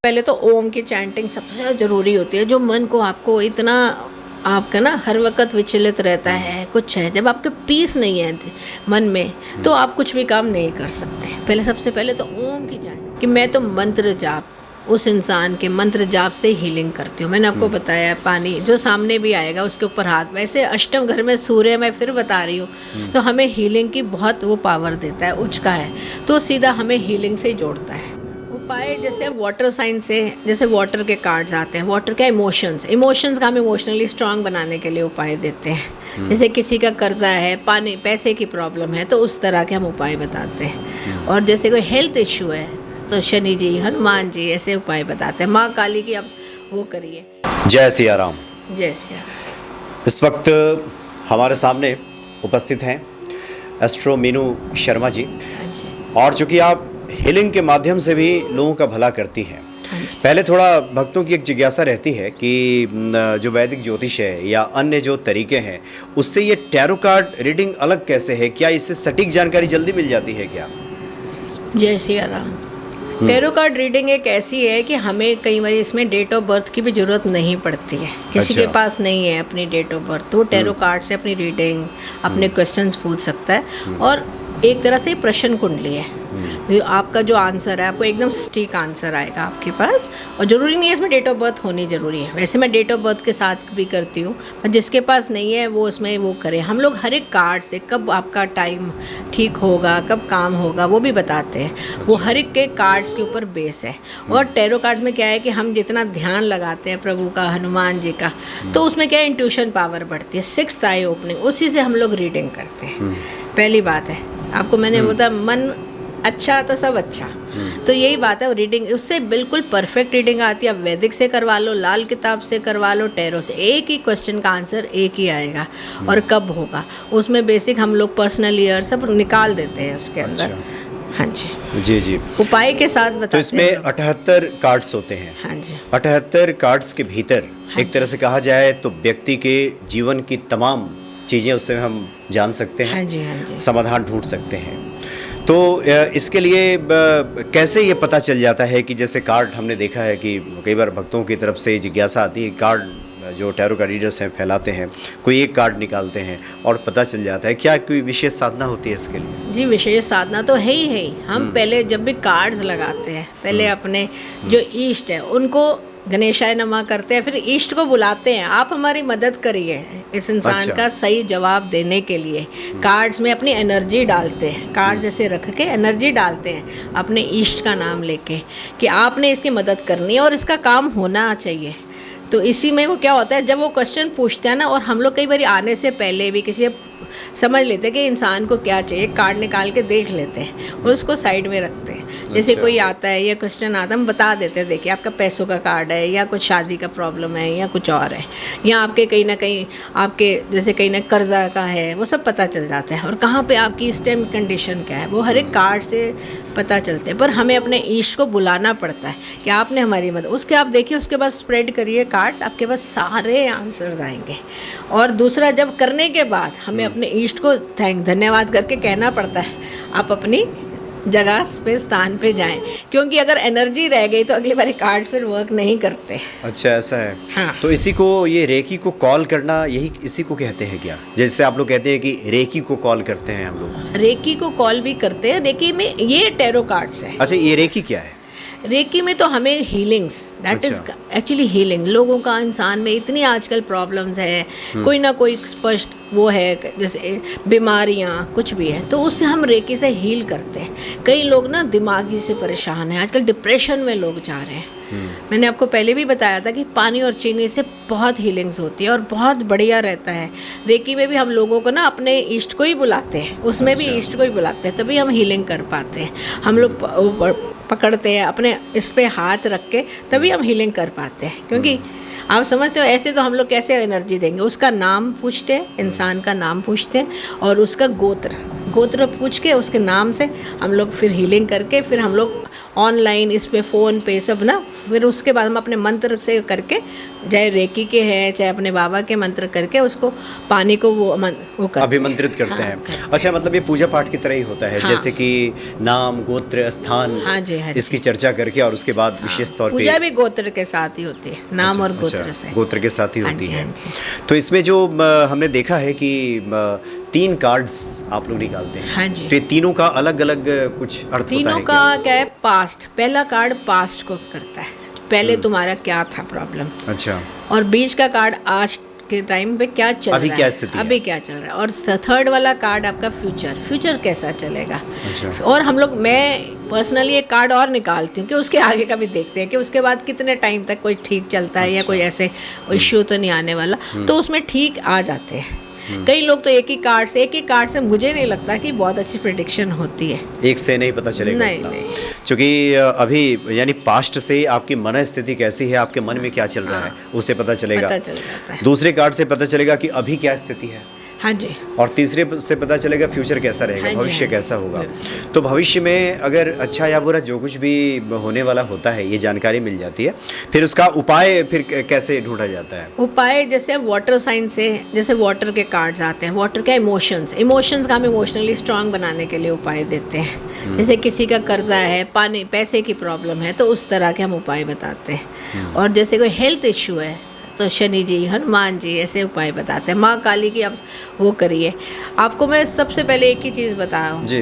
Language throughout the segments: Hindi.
पहले तो ओम की चैंटिंग सबसे ज़्यादा ज़रूरी होती है, जो मन को आपको इतना आपका ना हर वक्त विचलित रहता है, कुछ है, जब आपके पीस नहीं है मन में तो आप कुछ भी काम नहीं कर सकते। पहले सबसे पहले तो ओम की चैंटिंग, कि मैं तो मंत्र जाप उस इंसान के मंत्र जाप से हीलिंग करती हूँ। मैंने आपको बताया पानी जो सामने भी आएगा उसके ऊपर हाथ, वैसे अष्टम घर में सूर्य, मैं फिर बता रही हूँ, तो हमें हीलिंग की बहुत वो पावर देता है, उचका है, तो सीधा हमें हीलिंग से जोड़ता है। उपाय जैसे वाटर साइन से, जैसे वाटर के कार्ड्स आते हैं, वाटर का इमोशंस का हम इमोशनली स्ट्रांग बनाने के लिए उपाय देते हैं। जैसे किसी का कर्जा है, पानी पैसे की प्रॉब्लम है, तो उस तरह के हम उपाय बताते हैं। और जैसे कोई हेल्थ इश्यू है तो शनि जी, हनुमान जी, ऐसे उपाय बताते हैं। माँ काली की आप वो करिए। जय सिया राम। जय सिया राम। इस वक्त हमारे सामने उपस्थित हैं एस्ट्रो मीनू शर्मा जी, हाँ जी। और चूँकि आप हीलिंग के माध्यम से भी लोगों का भला करती हैं, पहले थोड़ा भक्तों की एक जिज्ञासा रहती है कि जो वैदिक ज्योतिष है या अन्य जो तरीके हैं उससे ये टैरो कार्ड रीडिंग अलग कैसे है? क्या इससे सटीक जानकारी जल्दी मिल जाती है क्या? जय Siya Ram. Tarot card reading एक ऐसी है कि हमें कई बार इसमें डेट ऑफ बर्थ की भी ज़रूरत नहीं पड़ती है। किसी के पास नहीं है अपनी डेट ऑफ बर्थ, तो वो टैरो कार्ड से अपनी रीडिंग, अपने क्वेश्चंस पूछ सकता है। और एक तरह से प्रश्न कुंडली है, तो आपका जो आंसर है आपको एकदम सटीक आंसर आएगा आपके पास। और ज़रूरी नहीं है इसमें डेट ऑफ बर्थ होनी ज़रूरी है, वैसे मैं डेट ऑफ बर्थ के साथ भी करती हूँ, पर जिसके पास नहीं है वो उसमें वो करे। हम लोग हर एक कार्ड से कब आपका टाइम ठीक होगा, कब काम होगा, वो भी बताते हैं। वो हर एक के कार्ड्स के ऊपर बेस है। और टैरो कार्ड्स में क्या है कि हम जितना ध्यान लगाते हैं प्रभु का, हनुमान जी का, तो उसमें क्या है, इंट्यूशन पावर बढ़ती है, 6th आई ओपनिंग, उसी से हम लोग रीडिंग करते हैं। पहली बात है, आपको मैंने बोला मन अच्छा तो सब अच्छा, तो यही बात है। रीडिंग उससे बिल्कुल परफेक्ट रीडिंग आती है। आप वैदिक से करवा लो, लाल किताब से करवा लो, टैरो से, एक ही क्वेश्चन का आंसर एक ही आएगा। और कब होगा उसमें बेसिक हम लोग पर्सनल ईयर सब निकाल देते हैं उसके अंदर। अच्छा। हाँ जी जी जी। उपाय के साथ बताते तो इसमें हैं। 78 कार्ड्स होते हैं। हाँ जी। 78 कार्ड्स के भीतर एक तरह से कहा जाए तो व्यक्ति के जीवन की तमाम चीज़ें उससे हम जान सकते हैं। हाँ जी, हाँ जी। समाधान ढूंढ सकते हैं। तो इसके लिए कैसे ये पता चल जाता है कि जैसे कार्ड हमने देखा है कि कई बार भक्तों की तरफ से जिज्ञासा आती है, कार्ड जो टैरो का रीडर्स हैं फैलाते हैं, कोई एक कार्ड निकालते हैं और पता चल जाता है, क्या कोई विशेष साधना होती है इसके लिए? जी विशेष साधना तो है ही। हम पहले जब भी कार्ड्स लगाते हैं, पहले अपने जो ईष्ट है उनको गणेशाय नमः करते हैं, फिर ईष्ट को बुलाते हैं, आप हमारी मदद करिए इस इंसान अच्छा। का सही जवाब देने के लिए। कार्ड्स में अपनी एनर्जी डालते हैं, कार्ड जैसे रख के एनर्जी डालते हैं अपने ईष्ट का नाम लेके कि आपने इसकी मदद करनी है और इसका काम होना चाहिए। तो इसी में वो क्या होता है, जब वो क्वेश्चन पूछते हैं ना, और हम लोग कई बार आने से पहले भी किसी समझ लेते हैं कि इंसान को क्या चाहिए, कार्ड निकाल के देख लेते हैं और उसको साइड में रखते हैं। जैसे अच्छा। कोई आता है या क्वेश्चन आता है, हम बता देते हैं, देखिए आपका पैसों का कार्ड है या कुछ शादी का प्रॉब्लम है या कुछ और है, या आपके कहीं ना कहीं आपके जैसे कहीं ना कर्जा का है, वो सब पता चल जाता है। और कहाँ पे आपकी इस टाइम कंडीशन क्या है, वो हर एक कार्ड से पता चलते हैं। पर हमें अपने ईश को बुलाना पड़ता है कि आपने हमारी मदद, उसके आप देखिए उसके बाद स्प्रेड करिए कार्ड, आपके पास सारे आंसर्स आएंगे। और दूसरा, जब करने के बाद हमें अपने ईष्ट को धन्यवाद करके कहना पड़ता है, आप अपनी जगह पे स्थान पे जाएं, क्योंकि अगर एनर्जी रह गई तो अगली बार कार्ड फिर वर्क नहीं करते। अच्छा, ऐसा है। हाँ। तो इसी को, ये रेकी को कॉल करना, यही इसी को कहते हैं क्या? जैसे आप लोग कहते हैं कि रेकी को कॉल करते हैं हम लोग। रेकी को कॉल भी करते हैं। रेकी में ये टैरो कार्ड्स है। अच्छा, ये रेकी क्या है? रेकी में तो हमें healings, that is actually healing. लोगों का इंसान में इतनी आजकल प्रॉब्लम्स है, कोई ना कोई स्पष्ट वो है, जैसे बीमारियां कुछ भी है, तो उससे हम रेकी से हील करते हैं। कई लोग ना दिमागी से परेशान हैं, आजकल डिप्रेशन में लोग जा रहे हैं। मैंने आपको पहले भी बताया था कि पानी और चीनी से बहुत हीलिंग्स होती है और बहुत बढ़िया रहता है। रेकी में भी हम लोगों को ना अपने ईष्ट को ही बुलाते हैं, उसमें भी ईष्ट को ही बुलाते हैं, तभी हम हीलिंग कर पाते हैं। हम लोग पकड़ते हैं अपने इस पे हाथ रख के, तभी हम हीलिंग कर पाते हैं। क्योंकि आप समझते हो, ऐसे तो हम लोग कैसे एनर्जी देंगे? उसका नाम पूछते हैं, इंसान का नाम पूछते हैं और उसका गोत्र पूछ के उसके नाम से हम लोग फिर हीलिंग करके फिर हम लोग ऑनलाइन इस पे फ़ोन पे सब ना, फिर उसके बाद हम अपने मंत्र से करके, चाहे रेकी के हैं चाहे अपने बाबा के मंत्र करके उसको पानी को वो करते अभिमंत्रित करते हैं। अच्छा, मतलब ये पूजा पाठ की तरह ही होता है। जैसे कि नाम, गोत्र, स्थान, हाँ जी, हाँ जी। इसकी चर्चा करके और उसके बाद विशेष तौर पे पूजा भी गोत्र के साथ ही होती है, नाम और गोत्र से, गोत्र के साथ ही हाँ होती जी, है। हाँ जी। तो इसमें जो हमने देखा है कि 3 कार्ड्स आप लोग निकालते हैं। हाँ जी। तो ये तीनों का अलग अलग कुछ अर्थ होता है तीनों का क्या है, पास्ट, पहला कार्ड पास्ट को करता है, पहले तुम्हारा क्या था प्रॉब्लम। अच्छा। और बीच का कार्ड आज के टाइम पे क्या चल अभी रहा क्या है, स्थिति है? अभी क्या चल रहा है। और थर्ड वाला कार्ड आपका फ्यूचर कैसा चलेगा। अच्छा। और हम लोग, मैं पर्सनली एक कार्ड और निकालती हूँ कि उसके आगे का भी देखते हैं कि उसके बाद कितने टाइम तक कोई ठीक चलता है या कोई ऐसे इश्यू तो नहीं आने वाला, तो उसमें ठीक आ जाते हैं। कई लोग तो एक ही कार्ड से मुझे नहीं लगता कि बहुत अच्छी प्रेडिक्शन होती है। एक से नहीं पता चलेगा। नहीं। क्योंकि अभी यानी पास्ट से आपकी मन स्थिति कैसी है, आपके मन में क्या चल रहा है, उससे पता चलेगा। पता चल जाता है। दूसरे कार्ड से पता चलेगा कि अभी क्या स्थिति है। हाँ जी। और तीसरे से पता चलेगा फ्यूचर कैसा रहेगा, हाँ जी, भविष्य हाँ जी। कैसा होगा। तो भविष्य में अगर अच्छा या बुरा जो कुछ भी होने वाला होता है, ये जानकारी मिल जाती है। फिर उसका उपाय फिर कैसे ढूंढा जाता है? उपाय जैसे वाटर साइन से, जैसे वाटर के कार्ड्स आते हैं, वाटर के इमोशंस का हम इमोशनली स्ट्रांग बनाने के लिए उपाय देते हैं। जैसे किसी का कर्जा है, पैसे की प्रॉब्लम है, तो उस तरह के हम उपाय बताते हैं। और जैसे कोई हेल्थ इश्यू है तो शनि जी, हनुमान जी, ऐसे उपाय बताते हैं। माँ काली की आप वो करिए। आपको मैं सबसे पहले एक ही चीज़ बता रहा हूँ जी।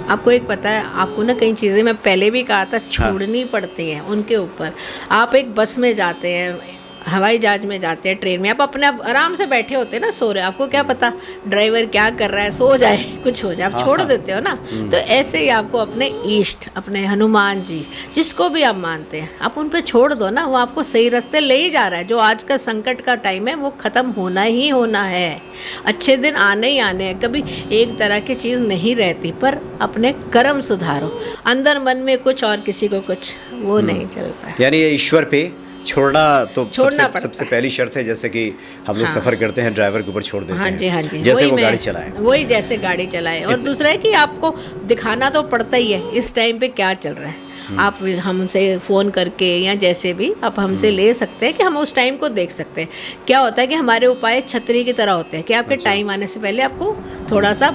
आपको एक पता है, आपको ना कई चीज़ें मैं पहले भी कहा था छोड़नी पड़ती हैं उनके ऊपर। आप एक बस में जाते हैं, हवाई जहाज में जाते हैं, ट्रेन में, आप अपने आराम से बैठे होते हैं ना, सो रहे, आपको क्या पता ड्राइवर क्या कर रहा है, सो जाए कुछ हो जाए, आप छोड़ देते हो ना। तो ऐसे ही आपको अपने इष्ट, अपने हनुमान जी, जिसको भी आप मानते हैं, आप उन पे छोड़ दो ना, वो आपको सही रास्ते ले ही जा रहा है। जो आज का संकट का टाइम है वो ख़त्म होना ही होना है, अच्छे दिन आने ही आने हैं। कभी एक तरह की चीज़ नहीं रहती, पर अपने कर्म सुधारो, अंदर मन में कुछ और किसी को कुछ, वो नहीं चलता। यानी ये ईश्वर पे छोड़ना तो सबसे है। पहली शर्त है। जैसे कि हम लोग सफ़र करते हैं, ड्राइवर के ऊपर छोड़ देते हाँ जी, हाँ हैं, जी, जैसे वो गाड़ी चलाए, वही जैसे गाड़ी चलाए। और दूसरा है कि आपको दिखाना तो पड़ता ही है इस टाइम पे क्या चल रहा है। आप हमसे फ़ोन करके या जैसे भी आप हमसे ले सकते हैं कि हम उस टाइम को देख सकते हैं। क्या होता है कि हमारे उपाय छतरी की तरह होते हैं कि आपके टाइम आने से पहले आपको थोड़ा सा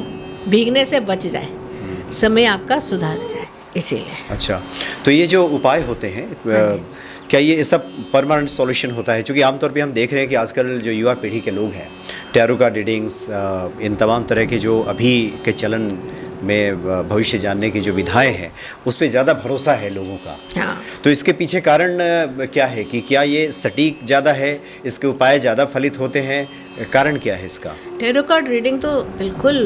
भीगने से बच जाए, समय आपका सुधार जाए, इसीलिए। अच्छा, तो ये जो उपाय होते हैं क्या ये सब परमानेंट सॉल्यूशन होता है? क्योंकि आमतौर पे हम देख रहे हैं कि आजकल जो युवा पीढ़ी के लोग हैं, टैरो कार्ड रीडिंग्स, इन तमाम तरह के जो अभी के चलन में भविष्य जानने की जो विधाएं हैं, उस पर ज़्यादा भरोसा है लोगों का। हाँ। तो इसके पीछे कारण क्या है कि क्या ये सटीक ज़्यादा है, इसके उपाय ज़्यादा फलित होते हैं, कारण क्या है इसका? टैरो कार्ड रीडिंग तो बिल्कुल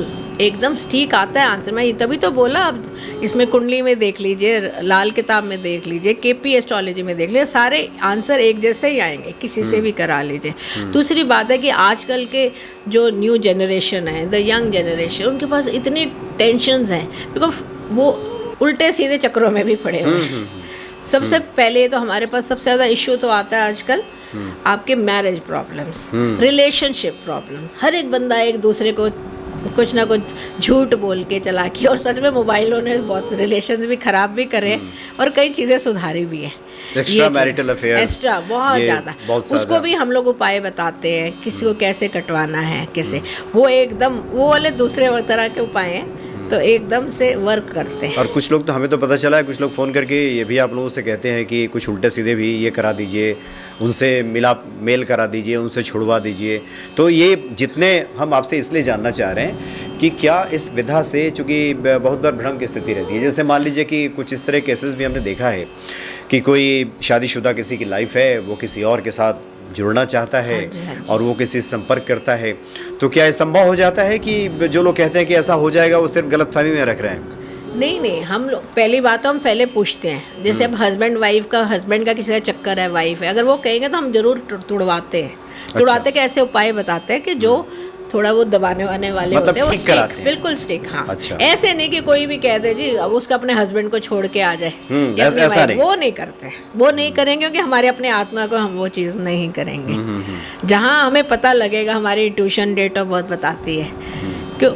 एकदम ठीक आता है आंसर। मैं तभी तो बोला, अब इसमें कुंडली में देख लीजिए, लाल किताब में देख लीजिए, केपी एस्ट्रोलॉजी में देख लीजिए, सारे आंसर एक जैसे ही आएंगे, किसी से भी करा लीजिए। दूसरी बात है कि आजकल के जो न्यू जनरेशन है, द यंग जनरेशन, उनके पास इतनी टेंशन्स हैं, बिकॉज वो उल्टे सीधे चक्रों में भी पड़े हुए हैं। सबसे पहले तो हमारे पास सबसे ज़्यादा इश्यू तो आता है आजकल आपके मैरिज प्रॉब्लम्स, रिलेशनशिप प्रॉब्लम्स। हर एक बंदा एक दूसरे को कुछ ना कुछ झूठ बोल के चलाकी, और सच में मोबाइलों ने बहुत रिलेशंस भी ख़राब भी करे और कई चीज़ें सुधारी भी हैं। एक्स्ट्रा मैरिटल अफेयर, एक्स्ट्रा बहुत ज़्यादा, उसको भी हम लोग उपाय बताते हैं, किसी को कैसे कटवाना है, कैसे वो एकदम वो वाले दूसरे तरह के उपाय हैं, तो एकदम से वर्क करते हैं। और कुछ लोग तो हमें तो पता चला है, कुछ लोग फ़ोन करके ये भी आप लोगों से कहते हैं कि कुछ उल्टे सीधे भी ये करा दीजिए, उनसे मेल करा दीजिए, उनसे छुड़वा दीजिए। तो ये जितने हम आपसे इसलिए जानना चाह रहे हैं कि क्या इस विधा से, चूँकि बहुत बार भ्रम की स्थिति रहती है, जैसे मान लीजिए कि कुछ इस तरह केसेस भी हमने देखा है कि कोई शादीशुदा किसी की लाइफ है, वो किसी और के साथ जुड़ना चाहता है, हाँ जी, हाँ जी। और वो किसी से संपर्क करता है, तो क्या ये संभव हो जाता है कि जो लोग कहते हैं कि ऐसा हो जाएगा, वो सिर्फ गलतफहमी में रख रहे हैं? नहीं, हम लोग पहली बात तो हम पहले पूछते हैं। जैसे अब हस्बैंड का किसी का चक्कर है, वाइफ है, अगर वो कहेंगे तो हम जरूर तुड़वाते हैं। तुड़वाते के ऐसे उपाय बताते हैं कि जो थोड़ा वो दबाने वाले मतलब होते हैं, वो ठीक कराते हैं। बिल्कुल स्टिक। हाँ। अच्छा। ऐसे नहीं कि कोई भी कह दे जी अब उसका अपने हस्बैंड को छोड़ के आ जाए, ऐसा नहीं। वो नहीं करते, वो नहीं करेंगे, क्योंकि हमारे अपने आत्मा को हम वो चीज़ नहीं करेंगे। जहाँ हमें पता लगेगा, हमारी ट्यूशन डेट ऑफ बर्थ बताती है, क्यों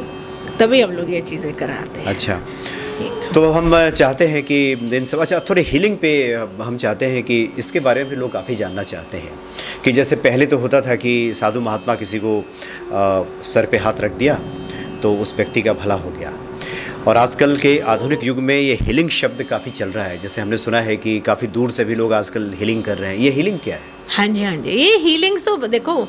तभी हम लोग ये चीज़ें कराते हैं। अच्छा, तो हम चाहते हैं कि इन सब, अच्छा थोड़े हीलिंग पे हम चाहते हैं कि इसके बारे में भी लोग काफ़ी जानना चाहते हैं कि जैसे पहले तो होता था कि साधु महात्मा किसी को सर पे हाथ रख दिया तो उस व्यक्ति का भला हो गया, और आजकल के आधुनिक युग में ये हीलिंग शब्द काफ़ी चल रहा है। जैसे हमने सुना है कि काफ़ी दूर से भी लोग आजकल हीलिंग कर रहे हैं। ये हीलिंग क्या है? हाँ जी, हाँ जी, ये हीलिंग्स तो देखो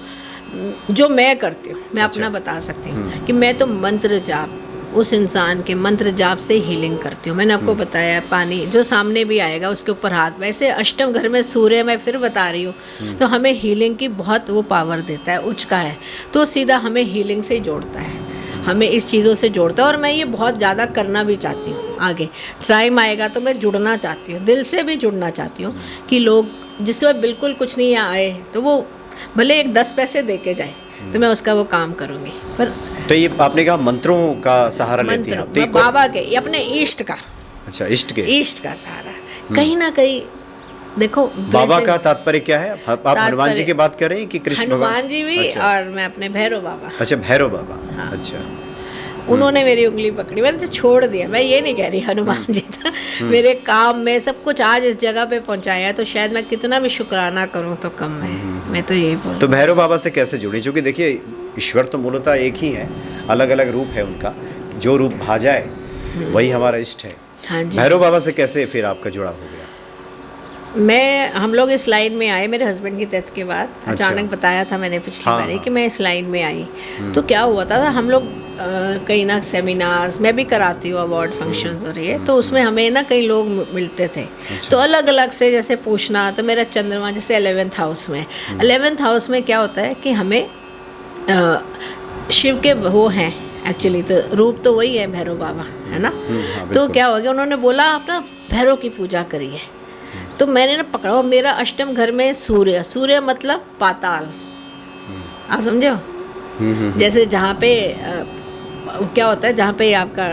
जो मैं करती हूँ, मैं अपना बता सकती हूँ कि मैं तो मंत्र जाप, उस इंसान के मंत्र जाप से हीलिंग करती हूँ। मैंने आपको बताया पानी जो सामने भी आएगा उसके ऊपर हाथ, वैसे अष्टम घर में सूर्य, मैं फिर बता रही हूँ, तो हमें हीलिंग की बहुत वो पावर देता है, उच्च का है, तो सीधा हमें हीलिंग से ही जोड़ता है, हमें इस चीज़ों से जोड़ता है। और मैं ये बहुत ज़्यादा करना भी चाहती हूँ, आगे टाइम आएगा तो मैं जुड़ना चाहती हूँ, दिल से भी जुड़ना चाहती हूँ कि लोग जिसके बाद बिल्कुल कुछ नहीं आए तो वो भले एक 10 पैसे दे के जाए तो मैं उसका वो काम करूँगी। पर तो ये आपने कहा मंत्रों का सहारा लेती हैं आप? बाबा के, अपने इष्ट का। अच्छा, इष्ट के, इष्ट का सहारा कहीं ना कहीं देखो। बाबा का तात्पर्य क्या है? आप हनुमान जी की बात कर रहे हैं कि कृष्ण भगवान? हनुमान जी भी। अच्छा। और मैं अपने भैरव बाबा। अच्छा, भैरव बाबा। हाँ। अच्छा, उन्होंने मेरी उंगली पकड़ी, मैंने तो छोड़ दिया। मैं ये नहीं कह रही हनुमान जी था मेरे काम में सब कुछ आज इस जगह पे पहुंचाया है, तो शायद मैं कितना भी शुक्राना करूं तो कम है। मैं तो यही बोलूं। तो भैरव बाबा से कैसे जुड़ी? क्योंकि देखिए ईश्वर तो मूलतः एक ही है, अलग अलग रूप है उनका, जो रूप भा जाए वही हमारा इष्ट है। हाँ जी। भैरव बाबा से कैसे फिर आपका जुड़ा हो गया? हम लोग इस लाइन में आए मेरे हस्बैंड की डेथ के बाद। अच्छा। अचानक बताया था मैंने पिछली बार कि मैं इस लाइन में आई, तो क्या हुआ था हम लोग कई ना सेमिनार्स मैं भी कराती हूँ, अवार्ड फंक्शंस और ये, तो उसमें हमें ना कई लोग मिलते थे। अच्छा। तो अलग अलग से जैसे पूछना, तो मेरा चंद्रमा जैसे 11th हाउस में, 11th हाउस में क्या होता है कि हमें शिव के वो हैं एक्चुअली, तो रूप तो वही है भैरव बाबा, है ना। तो क्या हो गया, उन्होंने बोला आप ना भैरव की पूजा करिए, तो मैंने ना पकड़ा। और मेरा अष्टम घर में सूर्य, सूर्य मतलब पाताल, आप समझे हो? जैसे जहाँ पे क्या होता है, जहाँ पे आपका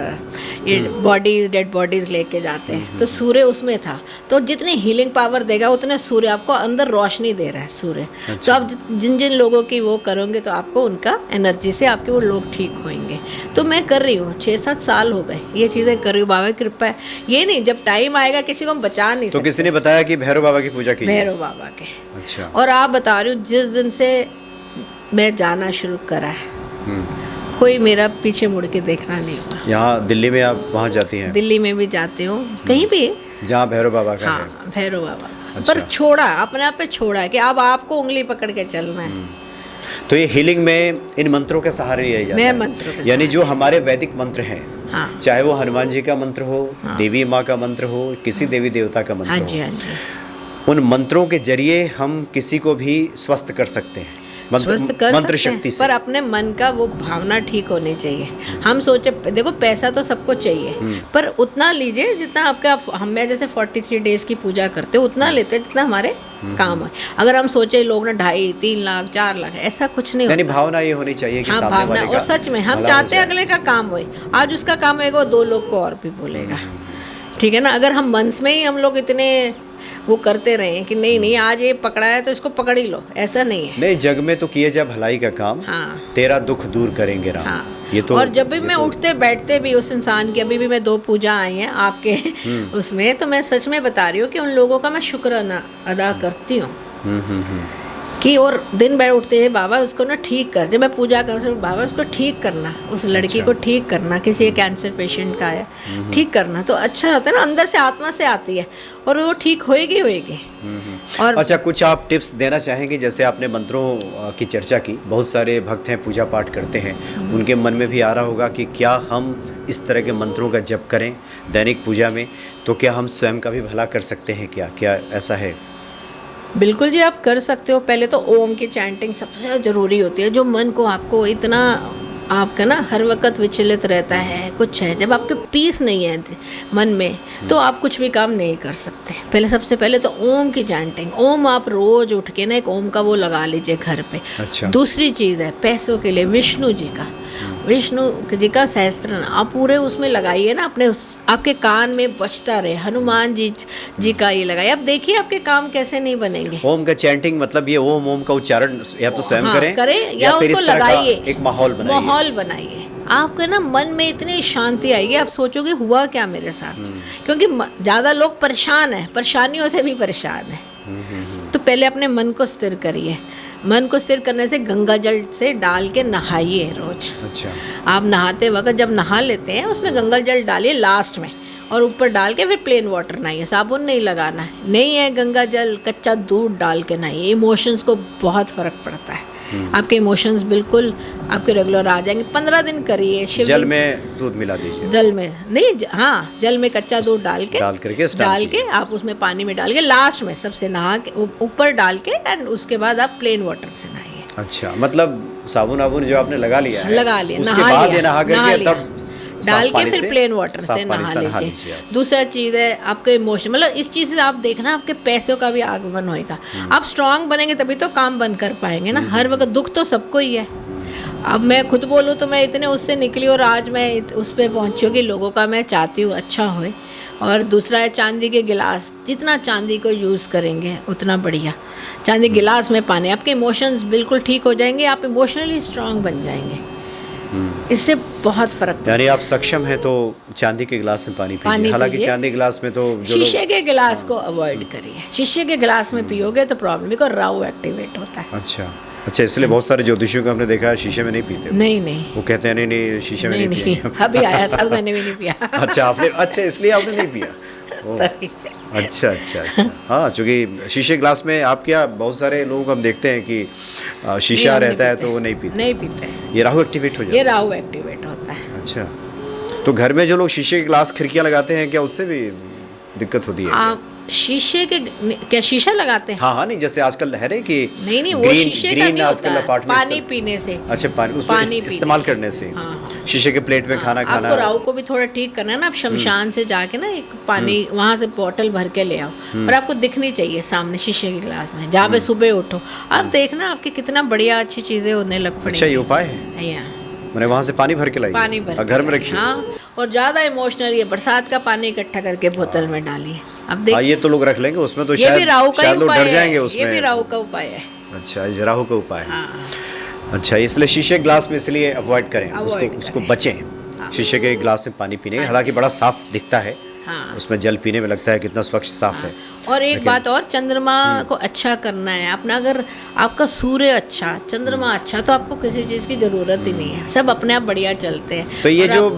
ये बॉडीज, डेड बॉडीज लेके जाते हैं, तो सूर्य उसमें था। तो जितनी हीलिंग पावर देगा उतने सूर्य आपको अंदर रोशनी दे रहा है सूर्य। अच्छा। तो आप जिन जिन लोगों की वो करोगे तो आपको उनका एनर्जी से आपके वो लोग ठीक होंगे। तो मैं कर रही हूँ, 6-7 साल हो गए ये चीज़ें कर रही हूँ। बाबा की कृपा है, ये नहीं जब टाइम आएगा किसी को हम बचा नहीं सकते। तो किसी ने बताया कि भैरव बाबा की पूजा की? भैरव बाबा के। अच्छा। और आप बता रही हूँ जिस दिन से मैं जाना शुरू करा है, कोई मेरा पीछे मुड़ के देखना नहीं हुआ। यहाँ दिल्ली में आप वहाँ जाती हैं? दिल्ली में भी जाती हूँ, कहीं भी जहाँ भैरव बाबा का है। हाँ, भैरव बाबा। अच्छा। पर छोड़ा, अपने आप पे छोड़ा है कि अब आपको उंगली पकड़ के चलना है। तो ये हीलिंग में इन मंत्रों के सहारे लिया जाता है? मंत्रों के यानी जो हमारे वैदिक मंत्र हैं, हाँ। चाहे वो हनुमान जी का मंत्र हो, हाँ। देवी माँ का मंत्र हो, किसी देवी देवता का मंत्र हो, हाँ जी, हाँ जी। उन मंत्रों के जरिए हम किसी को भी स्वस्थ कर सकते हैं, मंत्र शक्ति से। पर अपने मन का वो भावना ठीक होनी चाहिए। हम सोचे देखो पैसा तो सबको चाहिए, पर उतना लीजिए जितना आपका, हम जैसे 43 डेज की पूजा करते हो उतना लेते हैं जितना हमारे काम है। अगर हम सोचे लोग ना 2.5-3 लाख 4 लाख, ऐसा कुछ नहीं होता। भावना ये होनी चाहिए कि हाँ, भावना। और सच में हम चाहते हैं अगले का काम होए, आज उसका काम होएगा 2 लोग को और भी बोलेगा, ठीक है ना। अगर हम मन में ही हम लोग इतने वो करते रहे कि नहीं नहीं आज ये पकड़ा है तो इसको पकड़ ही लो, ऐसा नहीं है। नहीं, जग में तो किए जा भलाई का काम, हाँ। तेरा दुख दूर करेंगे राम। हाँ। ये तो, और जब भी मैं उठते बैठते भी उस इंसान की, अभी भी मैं 2 पूजा आई हैं आपके उसमें, तो मैं सच में बता रही हूँ कि उन लोगों का मैं शुक्र अदा करती हूँ कि और दिन भर उठते हैं बाबा उसको ना ठीक कर। जब मैं पूजा कर बाबा उसको ठीक करना, उस लड़की को ठीक करना, किसी कैंसर पेशेंट का है ठीक करना, तो अच्छा होता है ना, अंदर से आत्मा से आती है और वो ठीक होएगी। और अच्छा, कुछ आप टिप्स देना चाहेंगे? जैसे आपने मंत्रों की चर्चा की, बहुत सारे भक्त हैं पूजा पाठ करते हैं, उनके मन में भी आ रहा होगा कि क्या हम इस तरह के मंत्रों का जप करें दैनिक पूजा में, तो क्या हम स्वयं का भी भला कर सकते हैं? क्या ऐसा है? बिल्कुल जी, आप कर सकते हो। पहले तो ओम की चैंटिंग सबसे ज़रूरी होती है, जो मन को आपको इतना आपका ना हर वक्त विचलित रहता है, कुछ है, जब आपके पीस नहीं है मन में तो आप कुछ भी काम नहीं कर सकते। पहले सबसे पहले तो ओम की चैंटिंग, ओम आप रोज उठ के ना एक ओम का वो लगा लीजिए घर पे। अच्छा। दूसरी चीज़ है पैसों के लिए विष्णु जी का सहस्त्र आप पूरे उसमें लगाइए ना, अपने आपके कान में बजता रहे। हनुमान जी का ये लगाइए, अब देखिए आपके काम कैसे नहीं बनेंगे। ओम का चैंटिंग मतलब ये ओम का उच्चारण या तो स्वयं करें या फिर उसको इस तरह लगाइए, एक माहौल बनाइए। आपके ना मन में इतनी शांति आएगी, आप सोचोगे हुआ क्या मेरे साथ। क्योंकि ज़्यादा लोग परेशान हैं, परेशानियों से भी परेशान हैं। तो पहले अपने मन को स्थिर करिए। मन को स्थिर करने से गंगा जल से डाल के नहाइए रोज। अच्छा। आप नहाते वक्त जब नहा लेते हैं उसमें गंगा जल डालिए लास्ट में, और ऊपर डाल के फिर प्लेन वाटर नहाइए, साबुन नहीं लगाना है। नहीं है गंगा जल, कच्चा दूध डाल के नहाइए। इमोशंस को बहुत फ़र्क पड़ता है। आपके इमोशंस बिल्कुल आपके रेगुलर आ जाएंगे। 15 दिन करिए। जल में दूध मिला दीजिए। जल में नहीं, हाँ, जल में कच्चा दूध डाल के आप उसमें पानी में डाल के लास्ट में सबसे नहा के ऊपर डाल के, एंड उसके बाद आप प्लेन वाटर से नहाइए। अच्छा, मतलब साबुन वाबुन जो आपने लगा लिया है, लगा लिया, उसके बाद ये नहा करके तब डाल के फिर प्लेन वाटर से नहा लीजिए। दूसरा चीज़ है आपके इमोशन, मतलब इस चीज़ से आप देखना आपके पैसों का भी आगमन होएगा। आप स्ट्रांग बनेंगे तभी तो काम बन कर पाएंगे ना। हर वक्त दुख तो सबको ही है। अब मैं खुद बोलूँ तो मैं इतने उससे निकली और आज मैं उस पर पहुँची हूँ कि लोगों का मैं चाहती हूँ अच्छा होए। और दूसरा है चांदी के गिलास, जितना चांदी को यूज़ करेंगे उतना बढ़िया। चांदी गिलास में पानी, आपके इमोशंस बिल्कुल ठीक हो जाएंगे, आप इमोशनली स्ट्रांग बन जाएंगे। इससे बहुत फर्क पड़ता है। यानी आप सक्षम हैं तो चांदी के गिलास में पानी पीजिए। हालांकि चांदी गिलास में तो शीशे के गिलास को अवॉइड करिए। शीशे के गिलास में पियोगे तो प्रॉब्लम, बिकॉज राहु एक्टिवेट होता है। अच्छा, इसलिए बहुत सारे ज्योतिषियों को हमने देखा है शीशे में नहीं पीते। नहीं, वो कहते हैं नहीं शीशे में नहीं पिएंगे। अभी आया था मैंने भी नहीं पिया। अच्छा, इसलिए आपने नहीं पिया। अच्छा। हाँ, चूँकि शीशे गिलास में आप क्या, बहुत सारे लोगों को हम देखते हैं कि शीशा रहता है तो वो नहीं पीते। ये राहु एक्टिवेट हो जाता है। ये राहु एक्टिवेट होता है। अच्छा, तो घर में जो लोग शीशे के गिलास खिड़कियाँ लगाते हैं, क्या उससे भी दिक्कत होती है? आप शीशे के क्या शीशा लगाते हैं? हाँ, नहीं, जैसे आजकल है ना कि नहीं, वो शीशे का नहीं होता है, पानी पीने से। अच्छा, पानी इस्तेमाल करने से। हाँ। शीशे के प्लेट में खाना खाना। आपको राहु को भी थोड़ा ठीक करना है ना। आप शमशान से जाके ना एक पानी वहाँ से बोतल भर के ले आओ, और आपको दिखनी चाहिए सामने शीशे के गिलास में। जहाँ पे सुबह उठो आप देखना आपके कितना बढ़िया अच्छी चीज़ें होने लग पड़ेंगी। अच्छा, ये उपाय है। मैंने वहाँ से पानी भर के लाई, पानी भर घर में रखिए। हाँ, और ज़्यादा इमोशनल ये बरसात का पानी इकट्ठा करके बोतल में डालिए। अब देखिए, ये तो लोग रख लेंगे उसमें, तो शायद लोग डर जाएंगे उसमें। ये भी राहु का उपाय है। अच्छा, ये राहु का उपाय है। अच्छा, इसलिए शीशे गिलास में इसलिए अवॉइड करें, उसको बचें शीशे के गिलास में पानी पीने। हालांकि बड़ा साफ दिखता है, उसमें जल पीने में लगता है कितना स्वच्छ साफ है। और एक बात और, चंद्रमा को अच्छा करना है अपना। अगर आपका सूर्य अच्छा, चंद्रमा अच्छा, तो आपको किसी चीज़ की ज़रूरत ही नहीं है, सब अपने आप बढ़िया चलते हैं। तो ये जो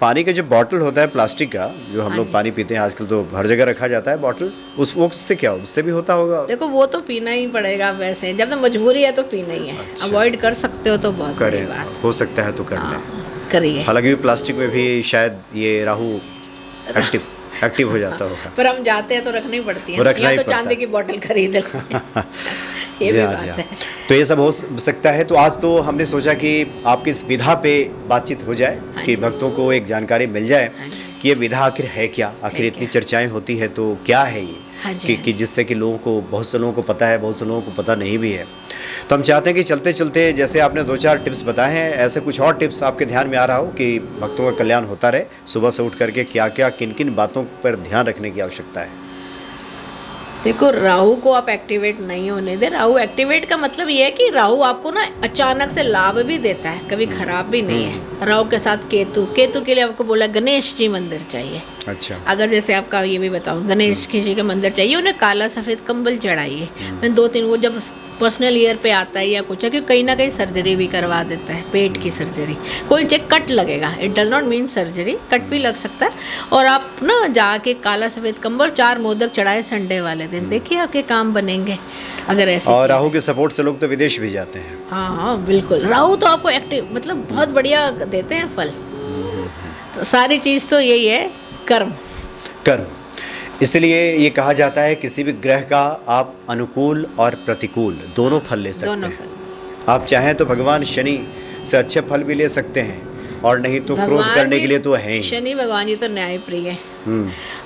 पानी का जो बॉटल होता है प्लास्टिक का, जो हम लोग पानी पीते हैं आजकल, तो हर जगह रखा जाता है बॉटल, उससे क्या, उससे भी होता होगा? देखो, वो तो पीना ही पड़ेगा वैसे, जब तक मजबूरी है तो पीना ही है। अवॉइड कर सकते हो तो बहुत बड़ी बात, हो सकता है तो कर लें, करिए। हालांकि प्लास्टिक में भी शायद ये राहु एक्टिव हो जाता होगा। पर हम जाते हैं तो रखनी पड़ती है, या तो चांदी की बोतल खरीद ये भी बात है। तो ये सब हो सकता है। तो आज तो हमने सोचा कि आपकी इस विधा पे बातचीत हो जाए, कि भक्तों को एक जानकारी मिल जाए कि ये विधा आखिर है क्या। आखिर इतनी चर्चाएं होती है तो क्या है ये, कि जिससे कि लोगों को, बहुत से लोगों को पता है, बहुत से लोगों को पता नहीं भी है। तो हम चाहते हैं कि चलते चलते, जैसे आपने 2-4 टिप्स बताए हैं, ऐसे कुछ और टिप्स आपके ध्यान में आ रहा हो कि भक्तों का कल्याण होता रहे। सुबह से उठ करके क्या क्या, किन किन बातों पर ध्यान रखने की आवश्यकता है? देखो, राहु को आप एक्टिवेट नहीं होने दे। राहु एक्टिवेट का मतलब ये है कि राहु आपको ना अचानक से लाभ भी देता है, कभी खराब भी नहीं है। राहु के साथ केतु के लिए आपको बोला गणेश जी मंदिर चाहिए। अच्छा, अगर जैसे आपका ये भी बताऊं, गणेश जी का मंदिर चाहिए, उन्हें काला सफ़ेद कंबल चढ़ाइए। मैं 2-3 वो जब पर्सनल ईयर पे आता है या कुछ है, क्योंकि कहीं ना कहीं सर्जरी भी करवा देता है, पेट की सर्जरी। कोई चेक कट लगेगा, it does not mean surgery, cut भी लग सकता है। और आप ना जाके काला सफ़ेद कंबल, 4 मोदक चढ़ाए संडे वाले दिन, देखिए आपके काम बनेंगे। अगर ऐसे, और राहु के सपोर्ट से लोग तो विदेश भी जाते हैं। हाँ, बिल्कुल। राहु तो आपको एक्टिव, मतलब बहुत बढ़िया देते हैं फल। तो सारी चीज़ तो यही है, कर्म। इसलिए ये कहा जाता है किसी भी ग्रह का आप अनुकूल और प्रतिकूल दोनों फल ले सकते हैं। आप चाहें तो भगवान शनि से अच्छे फल भी ले सकते हैं, और नहीं तो क्रोध करने के लिए तो है ही। शनि भगवान जी तो न्याय प्रिय है।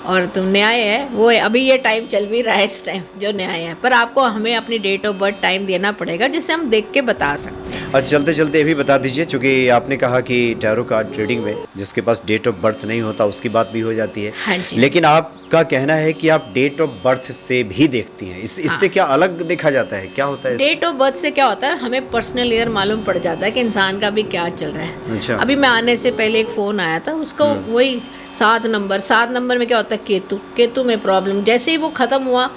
और तुम न्याय है वो है, अभी ये टाइम चल भी रहा है इस टाइम जो न्याय है, पर आपको हमें अपनी डेट ऑफ बर्थ टाइम देना पड़ेगा जिससे हम देख के बता सकते हैं। अच्छा, चलते चलते ये भी बता दीजिए, चूँकि आपने कहा कि टैरो कार्ड रीडिंग में जिसके पास डेट ऑफ बर्थ नहीं होता उसकी बात भी हो जाती है। हाँ जी। लेकिन आपका कहना है कि आप डेट ऑफ बर्थ से भी देखती हैं, इससे क्या अलग देखा जाता है, क्या होता है डेट ऑफ बर्थ से क्या होता है, हमें पर्सनल ईयर मालूम पड़ जाता है कि इंसान का भी क्या चल रहा है। अच्छा। अभी मैं आने से पहले एक फ़ोन आया था, उसको वही 7 नंबर में क्या होता है, केतु में प्रॉब्लम। जैसे ही वो ख़त्म हुआ,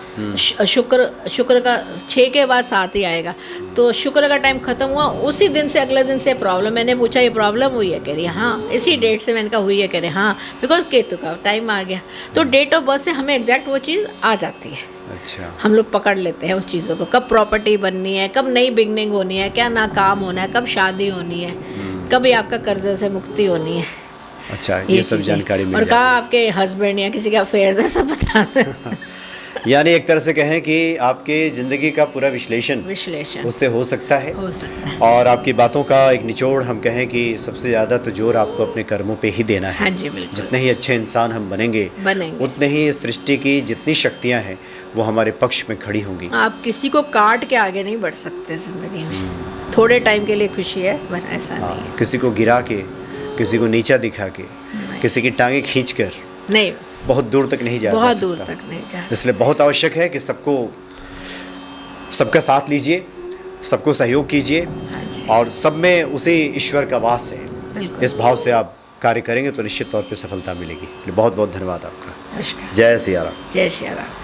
शुक्र का 6 के बाद 7 ही आएगा, तो शुक्र का टाइम ख़त्म हुआ, उसी दिन से अगले दिन से प्रॉब्लम। मैंने पूछा ये प्रॉब्लम हुई है, कह रही है हाँ, इसी डेट से। मैंने कहा हुई है, कह रहे हाँ, बिकॉज केतु का टाइम आ गया। तो डेट ऑफ बर्थ से हमें एग्जैक्ट वो चीज़ आ जाती है। अच्छा। हम लोग पकड़ लेते हैं उस चीज़ों को, कब प्रॉपर्टी बननी है, कब नई बिगनिंग होनी है, क्या ना काम होना है, कब शादी होनी है, कभी आपका कर्जे से मुक्ति होनी है। अच्छा, ये सब जानकारी मिल और जाती कहा है। आपके हस्बैंड या किसी का अफेयर है, सब बता दें। यानी एक तरह से कहें कि आपके ज़िंदगी का पूरा विश्लेषण उससे हो सकता है। और आपकी बातों का एक निचोड़ हम कहें कि सबसे ज़्यादा तो जोर आपको अपने कर्मों पे ही देना है। हाँ जी, बिल्कुल। जितने ही अच्छे इंसान हम बनेंगे उतने ही इस सृष्टि की जितनी शक्तियाँ हैं वो हमारे पक्ष में खड़ी होंगी। आप किसी को काट के आगे नहीं बढ़ सकते ज़िंदगी में। थोड़े टाइम के लिए खुशी है, पर ऐसा नहीं है। किसी को गिरा के, किसी को नीचा दिखा के, किसी की टांगें खींच कर नहीं, बहुत दूर तक नहीं जा सकता। बहुत दूर तक नहीं जा सकता। इसलिए बहुत आवश्यक है कि सबका साथ लीजिए, सबको सहयोग कीजिए, और सब में उसी ईश्वर का वास है। इस भाव से आप कार्य करेंगे तो निश्चित तौर पे सफलता मिलेगी। बहुत बहुत धन्यवाद आपका। नमस्कार। जय सिया राम। जय सिया राम।